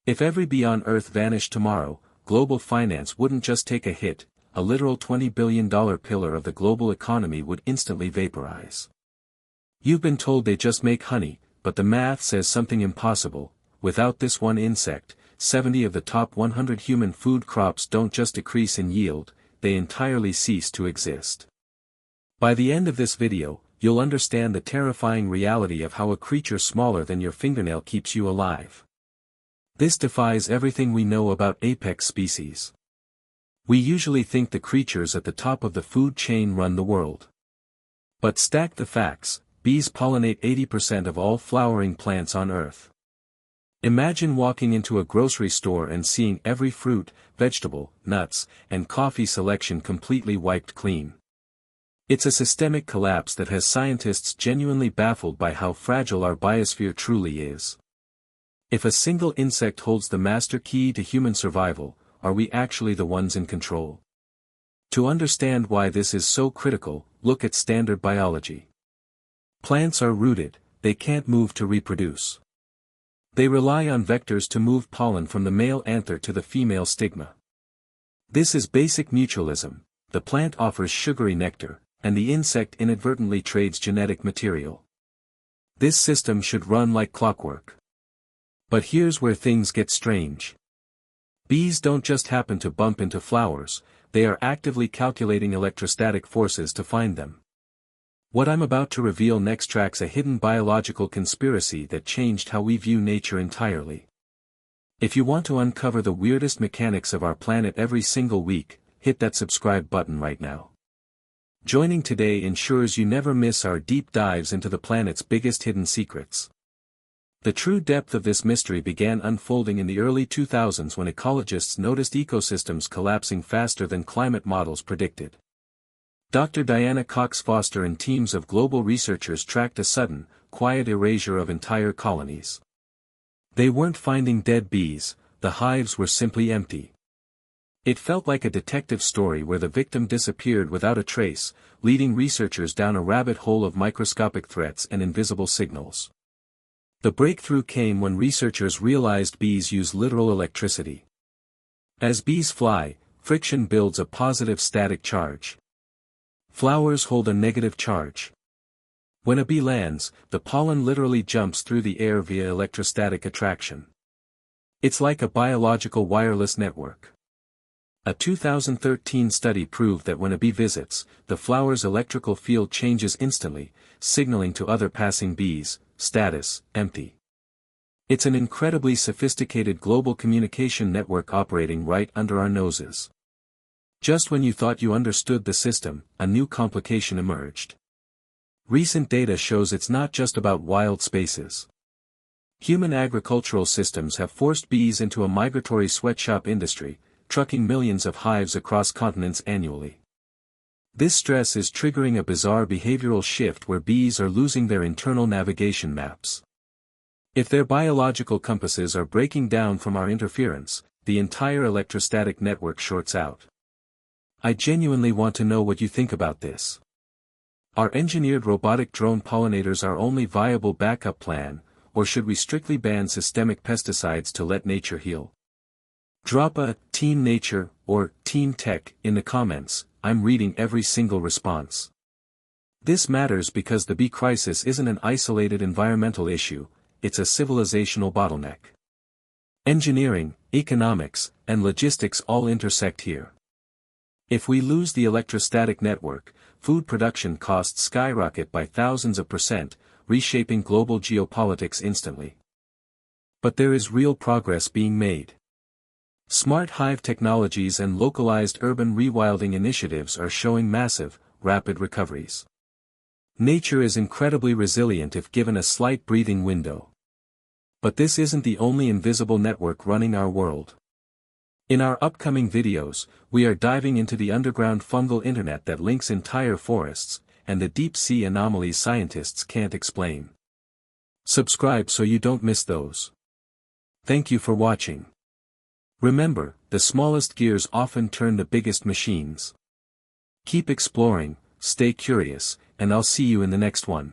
If every bee on Earth vanished tomorrow, global finance wouldn't just take a hit, a literal $20 billion pillar of the global economy would instantly vaporize. You've been told they just make honey, but the math says something impossible. Without this one insect, 70 of the top 100 human food crops don't just decrease in yield, they entirely cease to exist. By the end of this video, you'll understand the terrifying reality of how a creature smaller than your fingernail keeps you alive. This defies everything we know about apex species. We usually think the creatures at the top of the food chain run the world. But stack the facts, bees pollinate 80% of all flowering plants on Earth. Imagine walking into a grocery store and seeing every fruit, vegetable, nuts, and coffee selection completely wiped clean. It's a systemic collapse that has scientists genuinely baffled by how fragile our biosphere truly is. If a single insect holds the master key to human survival, are we actually the ones in control? To understand why this is so critical, look at standard biology. Plants are rooted, they can't move to reproduce. They rely on vectors to move pollen from the male anther to the female stigma. This is basic mutualism. The plant offers sugary nectar, and the insect inadvertently trades genetic material. This system should run like clockwork. But here's where things get strange. Bees don't just happen to bump into flowers, they are actively calculating electrostatic forces to find them. What I'm about to reveal next tracks a hidden biological conspiracy that changed how we view nature entirely. If you want to uncover the weirdest mechanics of our planet every single week, hit that subscribe button right now. Joining today ensures you never miss our deep dives into the planet's biggest hidden secrets. The true depth of this mystery began unfolding in the early 2000s when ecologists noticed ecosystems collapsing faster than climate models predicted. Dr. Diana Cox Foster and teams of global researchers tracked a sudden, quiet erasure of entire colonies. They weren't finding dead bees, the hives were simply empty. It felt like a detective story where the victim disappeared without a trace, leading researchers down a rabbit hole of microscopic threats and invisible signals. The breakthrough came when researchers realized bees use literal electricity. As bees fly, friction builds a positive static charge. Flowers hold a negative charge. When a bee lands, the pollen literally jumps through the air via electrostatic attraction. It's like a biological wireless network. A 2013 study proved that when a bee visits, the flower's electrical field changes instantly, signaling to other passing bees, status, empty. It's an incredibly sophisticated global communication network operating right under our noses. Just when you thought you understood the system, a new complication emerged. Recent data shows it's not just about wild spaces. Human agricultural systems have forced bees into a migratory sweatshop industry, trucking millions of hives across continents annually. This stress is triggering a bizarre behavioral shift where bees are losing their internal navigation maps. If their biological compasses are breaking down from our interference, the entire electrostatic network shorts out. I genuinely want to know what you think about this. Are engineered robotic drone pollinators our only viable backup plan, or should we strictly ban systemic pesticides to let nature heal? Drop a Team Nature or Team Tech in the comments. I'm reading every single response. This matters because the bee crisis isn't an isolated environmental issue, it's a civilizational bottleneck. Engineering, economics, and logistics all intersect here. If we lose the electrostatic network, food production costs skyrocket by thousands of %, reshaping global geopolitics instantly. But there is real progress being made. Smart hive technologies and localized urban rewilding initiatives are showing massive, rapid recoveries. Nature is incredibly resilient if given a slight breathing window. But this isn't the only invisible network running our world. In our upcoming videos, we are diving into the underground fungal internet that links entire forests, and the deep-sea anomalies scientists can't explain. Subscribe so you don't miss those. Thank you for watching. Remember, the smallest gears often turn the biggest machines. Keep exploring, stay curious, and I'll see you in the next one.